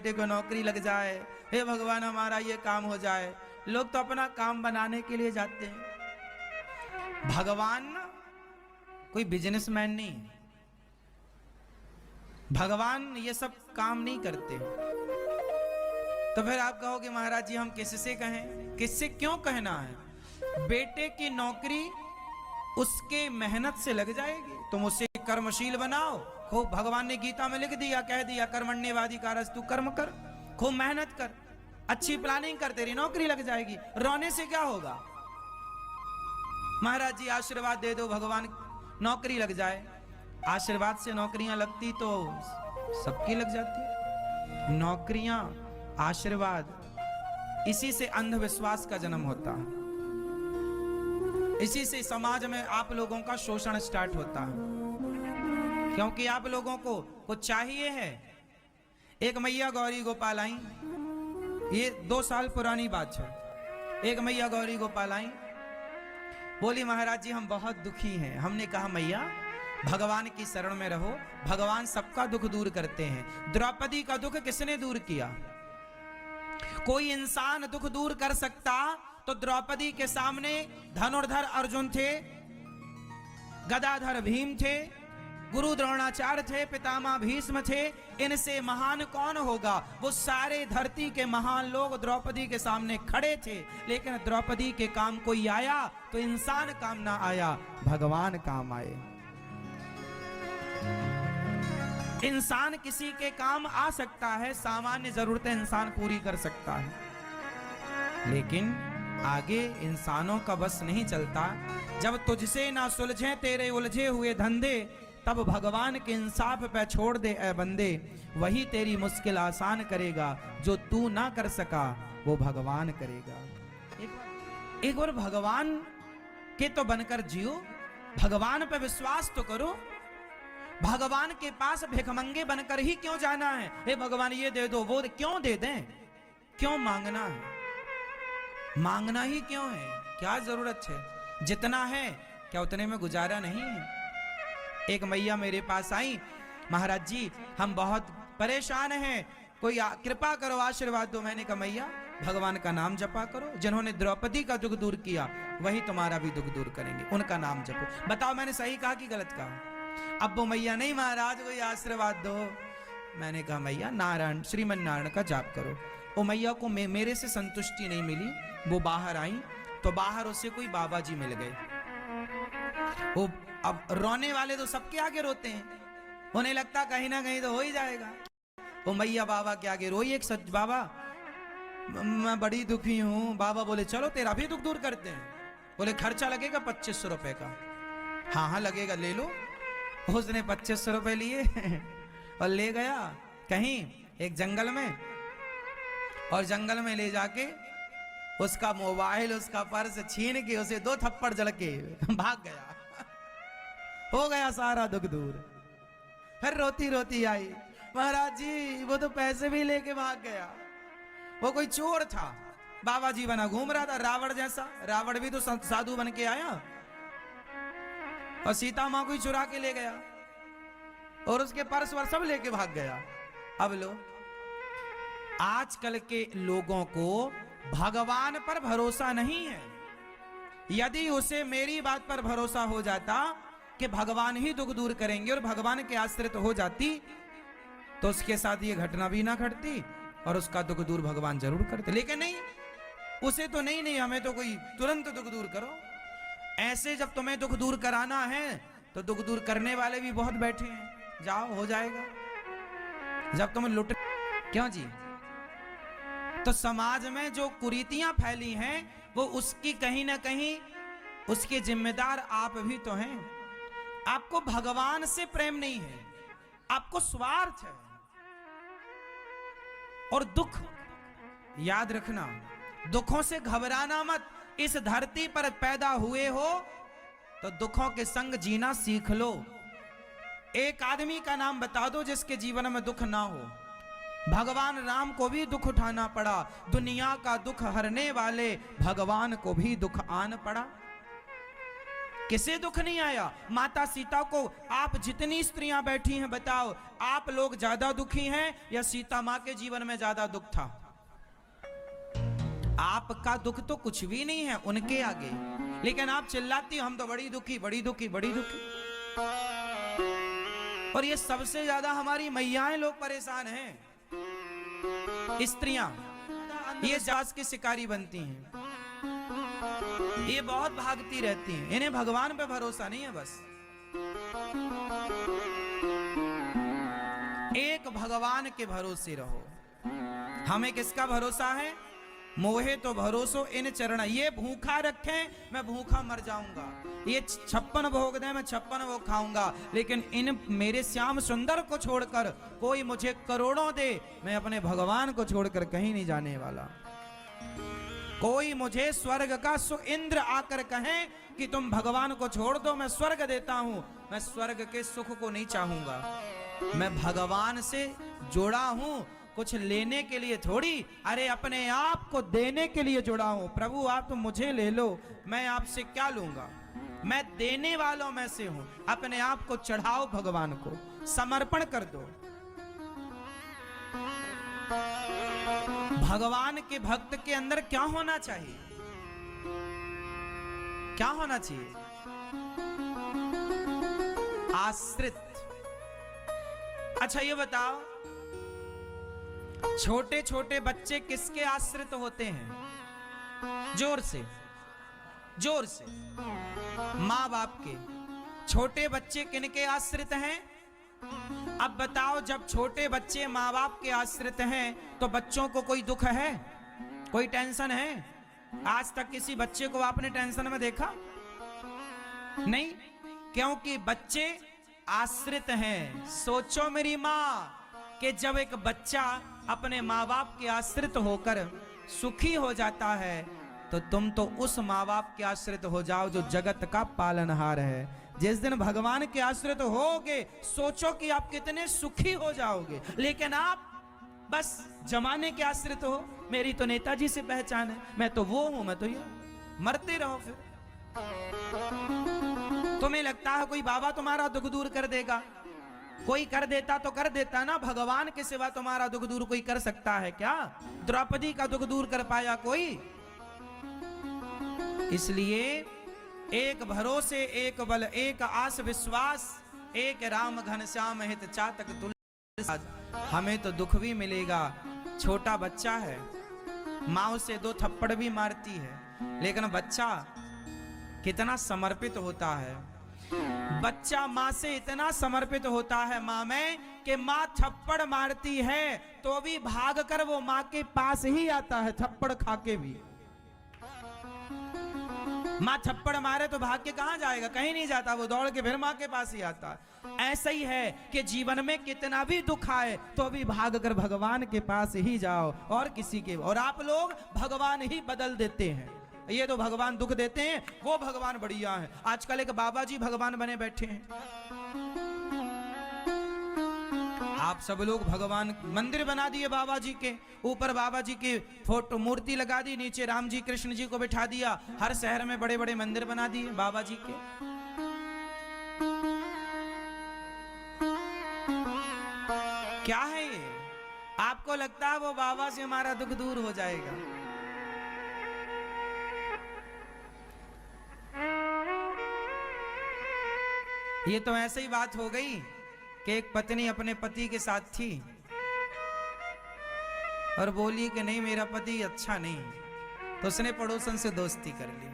बेटे को नौकरी लग जाए, हे भगवान हमारा ये काम हो जाए। लोग तो अपना काम बनाने के लिए जाते हैं। भगवान ना कोई बिजनेसमैन नहीं है, भगवान ये सब काम नहीं करते। तो फिर आप कहोगे महाराज जी हम किससे कहें, किससे क्यों कहना है? बेटे की नौकरी उसके मेहनत से लग जाएगी, तुम उसे कर्मशील बनाओ। खूब भगवान ने गीता में लिख दिया, कह दिया कर्मण्येवाधिकारस्तु कर्म कर, खूब मेहनत कर, अच्छी प्लानिंग कर, तेरी नौकरी लग जाएगी। रोने से क्या होगा? महाराज जी आशीर्वाद दे दो भगवान नौकरी लग जाए। आशीर्वाद से नौकरियां लगती तो सबकी लग जाती। नौकरियां, आशीर्वाद, इसी से अंधविश्वास का जन्म होता है, इसी से समाज में आप लोगों का शोषण स्टार्ट होता है। क्योंकि आप लोगों को कुछ चाहिए है। एक मैया गौरी गोपाल आई, ये 2 साल पुरानी बात है। एक मैया गौरी गोपाल आई, बोली महाराज जी हम बहुत दुखी हैं। हमने कहा मैया भगवान की शरण में रहो, भगवान सबका दुख दूर करते हैं। द्रौपदी का दुख किसने दूर किया? कोई इंसान दुख दूर कर सकता तो द्रौपदी के सामने धनुर्धर अर्जुन थे, गदाधर भीम थे, गुरु द्रोणाचार्य थे, पितामह भीष्म थे। इनसे महान कौन होगा? वो सारे धरती के महान लोग द्रौपदी के सामने खड़े थे। लेकिन द्रौपदी के काम कोई आया तो इंसान काम ना आया, भगवान काम आए। इंसान किसी के काम आ सकता है, सामान्य जरूरतें इंसान पूरी कर सकता है, लेकिन आगे इंसानों का बस नहीं चलता। जब तुझसे ना सुलझे तेरे उलझे हुए धंधे, तब भगवान के इंसाफ पे छोड़ दे ए बंदे। वही तेरी मुश्किल आसान करेगा, जो तू ना कर सका वो भगवान करेगा। एक बार भगवान के तो बनकर जियो, भगवान पे विश्वास तो करो। भगवान के पास भिखमंगे बनकर ही क्यों जाना है? हे भगवान ये दे दो, वो क्यों दे दें? क्यों मांगना है? मांगना ही क्यों है? क्या जरूरत है? जितना है क्या उतने में गुजारा नहीं है? एक मैया मेरे पास आई, महाराज जी हम बहुत परेशान हैं, कोई कृपा करो, आशीर्वाद दो। मैंने कहा मैया भगवान का नाम जपा करो, जिन्होंने द्रौपदी का दुख दूर किया वही तुम्हारा भी दुख दूर करेंगे, उनका नाम जपो। बताओ मैंने सही कहा कि गलत कहा? अब वो मैया नहीं महाराज कोई आशीर्वाद दो। मैंने कहा मैया नारायण, श्रीमन नारायण का जाप करो। वो मैया को मेरे से संतुष्टि नहीं मिली, वो बाहर आई तो बाहर उसे कोई बाबा जी मिल गए। वो अब रोने वाले तो सबके आगे रोते हैं, उन्हें लगता कहीं ना कहीं तो हो ही जाएगा। वो मैया बाबा के आगे रोई, एक सच बाबा मैं बड़ी दुखी हूँ। बाबा बोले चलो तेरा भी दुख दूर करते हैं। बोले खर्चा लगेगा 2500 रुपए का। हाँ हाँ लगेगा, ले लो। उसने 2500 रुपए लिए और ले गया कहीं एक जंगल में, और जंगल में ले जाके उसका मोबाइल, उसका पर्स छीन के उसे 2 थप्पड़ जड़ के भाग गया। हो गया सारा दुख दूर। फिर रोती रोती आई, महाराज जी वो तो पैसे भी लेके भाग गया, वो कोई चोर था, बाबा जी बना घूम रहा था रावण जैसा। रावण भी तो साधु बन के आया, और सीता मां को ही चुरा के ले गया, और उसके पर्स वर सब लेके भाग गया। अब लो, आजकल के लोगों को भगवान पर भरोसा नहीं है। यदि उसे मेरी बात पर भरोसा हो जाता कि भगवान ही दुख दूर करेंगे और भगवान के आश्रित हो जाती, तो उसके साथ ये घटना भी ना घटती और उसका दुख दूर भगवान जरूर करते। लेकिन नहीं, उसे तो नहीं हमें तो कोई तुरंत दुख दूर करो। ऐसे जब तुम्हें दुख दूर कराना है तो दुख दूर करने वाले भी बहुत बैठे हैं, जाओ हो जाएगा। जब तुम लुट क्यों जी? तो समाज में जो कुरीतियां फैली हैं वो उसकी कहीं ना कहीं उसके जिम्मेदार आप भी तो हैं। आपको भगवान से प्रेम नहीं है, आपको स्वार्थ है। और दुख याद रखना, दुखों से घबराना मत। इस धरती पर पैदा हुए हो तो दुखों के संग जीना सीख लो। एक आदमी का नाम बता दो जिसके जीवन में दुख ना हो। भगवान राम को भी दुख उठाना पड़ा, दुनिया का दुख हरने वाले भगवान को भी दुख आन पड़ा। किसे दुख नहीं आया? माता सीता को, आप जितनी स्त्रियां बैठी हैं बताओ, आप लोग ज्यादा दुखी हैं या सीता मां के जीवन में ज्यादा दुख था? आपका दुख तो कुछ भी नहीं है उनके आगे, लेकिन आप चिल्लाती हम तो बड़ी दुखी, बड़ी दुखी, बड़ी दुखी। और ये सबसे ज्यादा हमारी मैयाएं लोग परेशान हैं, स्त्रियां। ये जास की शिकारी बनती हैं, ये बहुत भागती रहती हैं, इन्हें भगवान पे भरोसा नहीं है। बस एक भगवान के भरोसे रहो। हमें किसका भरोसा है? मोहे तो भरोसो इन चरण, ये भूखा रखें मैं भूखा मर जाऊंगा, ये 56 भोग दे मैं 56 भोग खाऊंगा, लेकिन इन मेरे श्याम सुंदर को छोड़कर कोई मुझे करोड़ों दे, मैं अपने भगवान को छोड़कर कहीं नहीं जाने वाला। कोई मुझे स्वर्ग का सुइंद्र आकर कहे कि तुम भगवान को छोड़ दो, मैं स्वर्ग देता हूं, मैं स्वर्ग के सुख को नहीं चाहूंगा। मैं भगवान से जुड़ा हूं, कुछ लेने के लिए थोड़ी, अरे अपने आप को देने के लिए जुड़ा हूं। प्रभु आप तो मुझे ले लो, मैं आपसे क्या लूंगा? मैं देने वालों में से हूं। अपने आप को चढ़ाओ, भगवान को समर्पण कर दो। भगवान के भक्त के अंदर क्या होना चाहिए? क्या होना चाहिए? आश्रित। अच्छा ये बताओ, छोटे छोटे बच्चे किसके आश्रित होते हैं? जोर से, जोर से। माँ बाप के। छोटे बच्चे किनके आश्रित हैं? अब बताओ, जब छोटे बच्चे माँ बाप के आश्रित हैं तो बच्चों को कोई दुख है, कोई टेंशन है? आज तक किसी बच्चे को आपने टेंशन में देखा? नहीं, क्योंकि बच्चे आश्रित हैं। सोचो मेरी माँ कि जब एक बच्चा अपने माँ बाप के आश्रित होकर सुखी हो जाता है तो तुम तो उस माँ बाप के आश्रित हो जाओ जो जगत का पालनहार है। जिस दिन भगवान के आश्रित होगे, सोचो कि आप कितने सुखी हो जाओगे। लेकिन आप बस जमाने के आश्रित हो, मेरी तो नेताजी से पहचान है, मैं तो वो हूं, मैं तो ये, मरते रहो। फिर तुम्हें लगता है कोई बाबा तुम्हारा दुख दूर कर देगा? कोई कर देता तो कर देता ना, भगवान के सिवा तुम्हारा दुख दूर कोई कर सकता है क्या? द्रौपदी का दुख दूर कर पाया कोई? इसलिए एक भरोसे, एक बल, एक आस विश्वास, एक राम घनश्याम हित चातक तुल्य। हमें तो दुख भी मिलेगा। छोटा बच्चा है, माँ उसे 2 थप्पड़ भी मारती है, लेकिन बच्चा कितना समर्पित होता है। बच्चा माँ से इतना समर्पित होता है माँ में कि माँ थप्पड़ मारती है तो भी भागकर वो माँ के पास ही आता है, थप्पड़ खा के भी। माँ थप्पड़ मारे तो भाग के कहां जाएगा? कहीं नहीं जाता, वो दौड़ के फिर माँ के पास ही आता है। ऐसा ही है कि जीवन में कितना भी दुख आए तो भी भागकर भगवान के पास ही जाओ, और किसी के। और आप लोग भगवान ही बदल देते हैं। ये तो भगवान दुख देते हैं, वो भगवान बढ़िया है। आजकल एक बाबा जी भगवान बने बैठे हैं। आप सब लोग भगवान मंदिर बना दिए, बाबा जी के ऊपर बाबा जी की फोटो मूर्ति लगा दी, नीचे राम जी कृष्ण जी को बिठा दिया। हर शहर में बड़े बड़े मंदिर बना दिए बाबा जी के। क्या है ये? आपको लगता है वो बाबा से हमारा दुख दूर हो जाएगा? ये तो ऐसे ही बात हो गई कि एक पत्नी अपने पति के साथ थी और बोली कि नहीं मेरा पति अच्छा नहीं, तो उसने पड़ोसन से दोस्ती कर ली,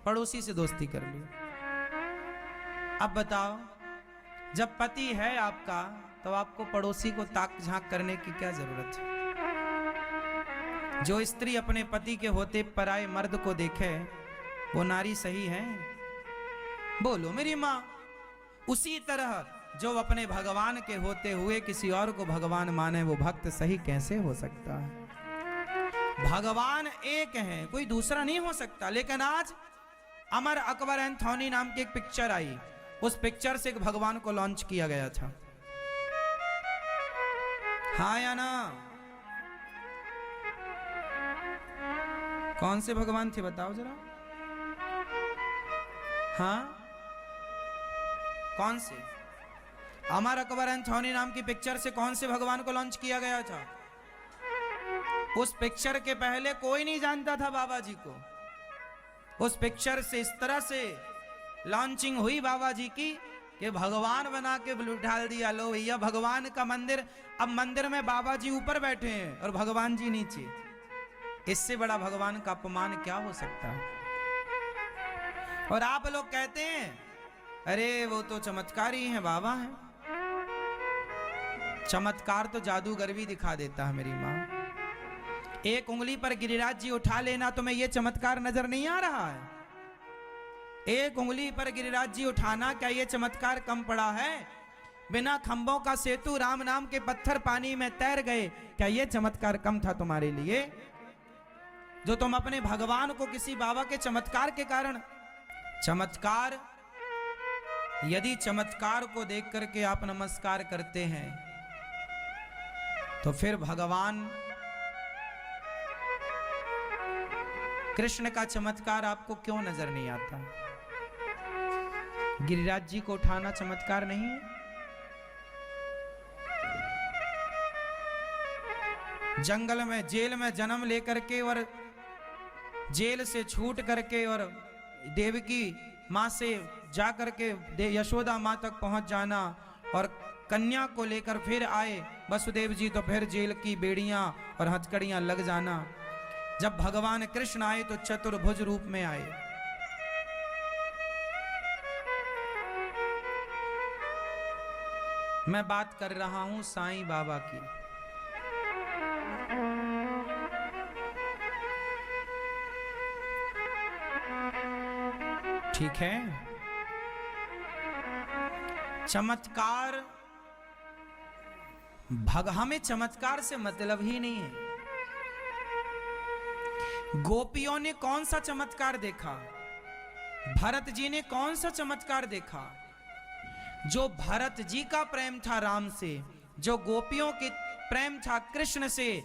पड़ोसी से दोस्ती कर ली। अब बताओ, जब पति है आपका तो आपको पड़ोसी को ताक झांक करने की क्या जरूरत है? जो स्त्री अपने पति के होते पराये मर्द को देखे वो नारी सही है? बोलो मेरी माँ। उसी तरह जो अपने भगवान के होते हुए किसी और को भगवान माने वो भक्त सही कैसे हो सकता है? भगवान एक है, कोई दूसरा नहीं हो सकता। लेकिन आज अमर अकबर एंथोनी नाम की एक पिक्चर आई, उस पिक्चर से एक भगवान को लॉन्च किया गया था। हाँ या ना? कौन से भगवान थे बताओ जरा? हाँ, कौन से? अमर अकबर एंथोनी नाम की पिक्चर से कौन से भगवान को लॉन्च किया गया था? उस पिक्चर के पहले कोई नहीं जानता था बाबा जी को। उस पिक्चर से इस तरह से लॉन्चिंग हुई बाबा जी की कि भगवान बना के डाल दिया। लो भैया, भगवान का मंदिर, अब मंदिर में बाबा जी ऊपर बैठे हैं और भगवान जी नीचे। इससे बड़ा भगवान का अपमान क्या हो सकता है? और आप लोग कहते हैं अरे वो तो चमत्कारी हैं, बाबा हैं। चमत्कार तो जादूगर भी दिखा देता है मेरी माँ। एक उंगली पर गिरिराज जी उठा लेना, तुम्हें यह चमत्कार नजर नहीं आ रहा है? एक उंगली पर गिरिराज जी उठाना, क्या यह चमत्कार कम पड़ा है? बिना खंभों का सेतु, राम नाम के पत्थर पानी में तैर गए, क्या यह चमत्कार कम था तुम्हारे लिए? जो तुम अपने भगवान को किसी बाबा के चमत्कार के कारण, चमत्कार, यदि चमत्कार को देख करके आप नमस्कार करते हैं तो फिर भगवान कृष्ण का चमत्कार आपको क्यों नजर नहीं आता? गिरिराज जी को उठाना चमत्कार नहीं है? जंगल में, जेल में जन्म लेकर के और जेल से छूट करके और देवकी माँ से जाकर के यशोदा माँ तक पहुंच जाना और कन्या को लेकर फिर आए वसुदेव जी, तो फिर जेल की बेड़ियां और हथकड़ियां लग जाना। जब भगवान कृष्ण आए तो चतुर्भुज रूप में आए। मैं बात कर रहा हूं साईं बाबा की। ठीक है, चमत्कार, हमें चमत्कार से मतलब ही नहीं है। गोपियों ने कौन सा चमत्कार देखा? भरत जी ने कौन सा चमत्कार देखा? जो भरत जी का प्रेम था राम से, जो गोपियों के प्रेम था कृष्ण से,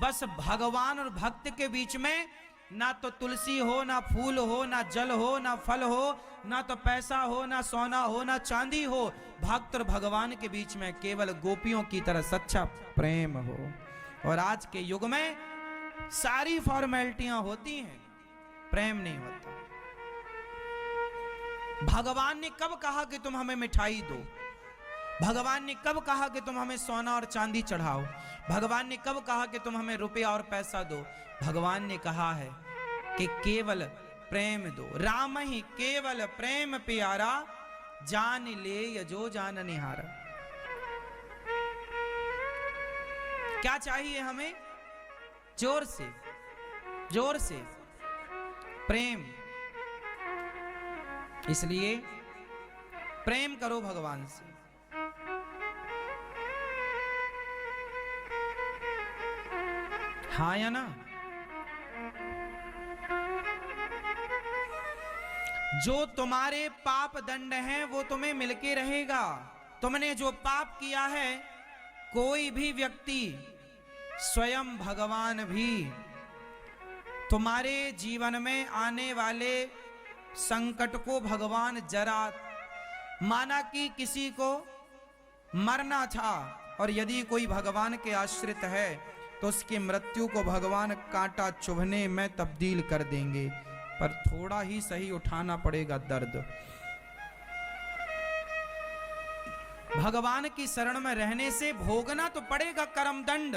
बस भगवान और भक्त के बीच में ना तो तुलसी हो, ना फूल हो, ना जल हो, ना फल हो, ना तो पैसा हो, ना सोना हो, ना चांदी हो। भक्त और भगवान के बीच में केवल गोपियों की तरह सच्चा प्रेम हो। और आज के युग में सारी फॉर्मेलिटियां होती हैं, प्रेम नहीं होता। भगवान ने कब कहा कि तुम हमें मिठाई दो? भगवान ने कब कहा कि तुम हमें सोना और चांदी चढ़ाओ? भगवान ने कब कहा कि तुम हमें रुपया और पैसा दो? भगवान ने कहा है कि केवल प्रेम दो। राम ही केवल प्रेम प्यारा, जान ले जो जान निहारा। क्या चाहिए हमें? जोर से, जोर से प्रेम। इसलिए प्रेम करो भगवान से। हाँ या ना? जो तुम्हारे पाप दंड हैं वो तुम्हें मिलके रहेगा। तुमने जो पाप किया है, कोई भी व्यक्ति, स्वयं भगवान भी तुम्हारे जीवन में आने वाले संकट को भगवान जरा, माना कि किसी को मरना था और यदि कोई भगवान के आश्रित है तो उसकी मृत्यु को भगवान कांटा चुभने में तब्दील कर देंगे, पर थोड़ा ही सही उठाना पड़ेगा दर्द। भगवान की शरण में रहने से भोगना तो पड़ेगा कर्मदंड,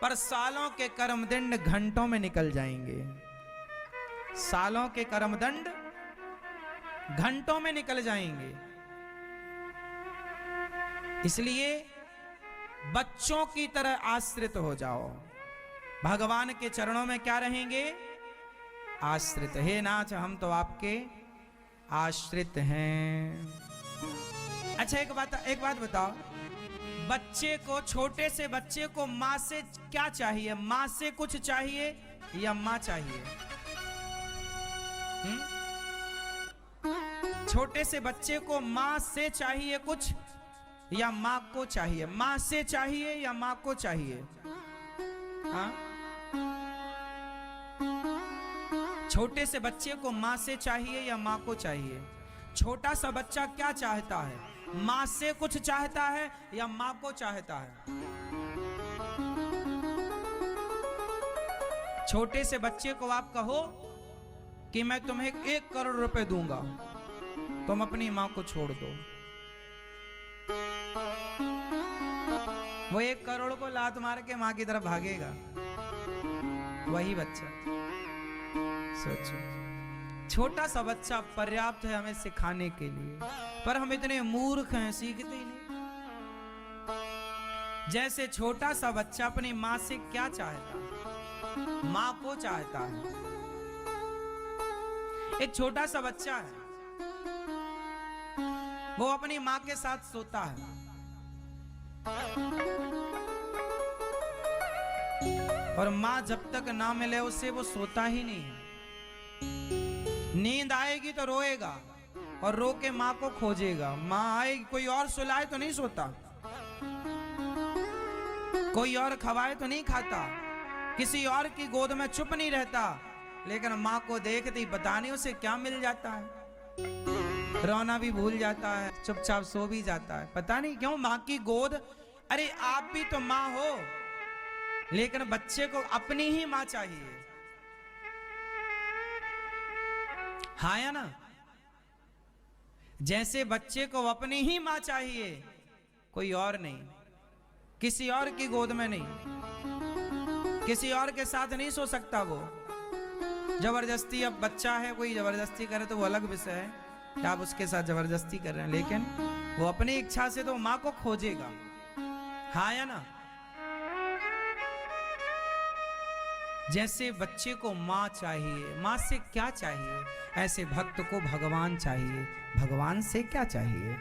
पर सालों के कर्मदंड घंटों में निकल जाएंगे। सालों के कर्मदंड घंटों में निकल जाएंगे। इसलिए बच्चों की तरह आश्रित हो जाओ। भगवान के चरणों में क्या रहेंगे? आश्रित। हे नाथ, हम तो आपके आश्रित हैं। अच्छा, एक बात बताओ, बच्चे को, छोटे से बच्चे को माँ से क्या चाहिए? माँ से कुछ चाहिए या माँ चाहिए? छोटे से बच्चे को माँ से चाहिए कुछ या माँ को चाहिए? माँ से चाहिए या माँ को चाहिए? हाँ? छोटे से बच्चे को माँ से चाहिए या माँ को चाहिए? छोटा सा बच्चा क्या चाहता है? माँ से कुछ चाहता है या माँ को चाहता है? छोटे से बच्चे को आप कहो कि मैं तुम्हें 1 करोड़ रुपए दूंगा, तुम अपनी माँ को छोड़ दो, वो 1 करोड़ को लात मार के माँ की तरफ भागेगा। वही बच्चा, सोचो, छोटा सा बच्चा पर्याप्त है हमें सिखाने के लिए, पर हम इतने मूर्ख हैं, सीखते ही नहीं। जैसे छोटा सा बच्चा अपनी माँ से क्या चाहता है? माँ को चाहता है। एक छोटा सा बच्चा है, वो अपनी माँ के साथ सोता है, और माँ जब तक ना मिले उसे वो सोता ही नहीं है। नींद आएगी तो रोएगा और रो के माँ को खोजेगा। माँ आएगी, कोई और सुलाए तो नहीं सोता, कोई और खवाए तो नहीं खाता, किसी और की गोद में चुप नहीं रहता, लेकिन माँ को देखते ही पता नहीं उसे क्या मिल जाता है, रोना भी भूल जाता है, चुपचाप सो भी जाता है। पता नहीं क्यों माँ की गोद। अरे आप भी तो माँ हो, लेकिन बच्चे को अपनी ही माँ चाहिए, हाँ या ना? जैसे बच्चे को अपनी ही माँ चाहिए, कोई और नहीं, किसी और की गोद में नहीं, किसी और के साथ नहीं सो सकता वो। जबरदस्ती, अब बच्चा है, कोई जबरदस्ती करे तो वो अलग विषय है कि आप उसके साथ जबरदस्ती कर रहे हैं, लेकिन वो अपनी इच्छा से तो माँ को खोजेगा, हाँ या ना? जैसे बच्चे को माँ चाहिए, माँ से क्या चाहिए, ऐसे भक्त को भगवान चाहिए। भगवान से क्या चाहिए?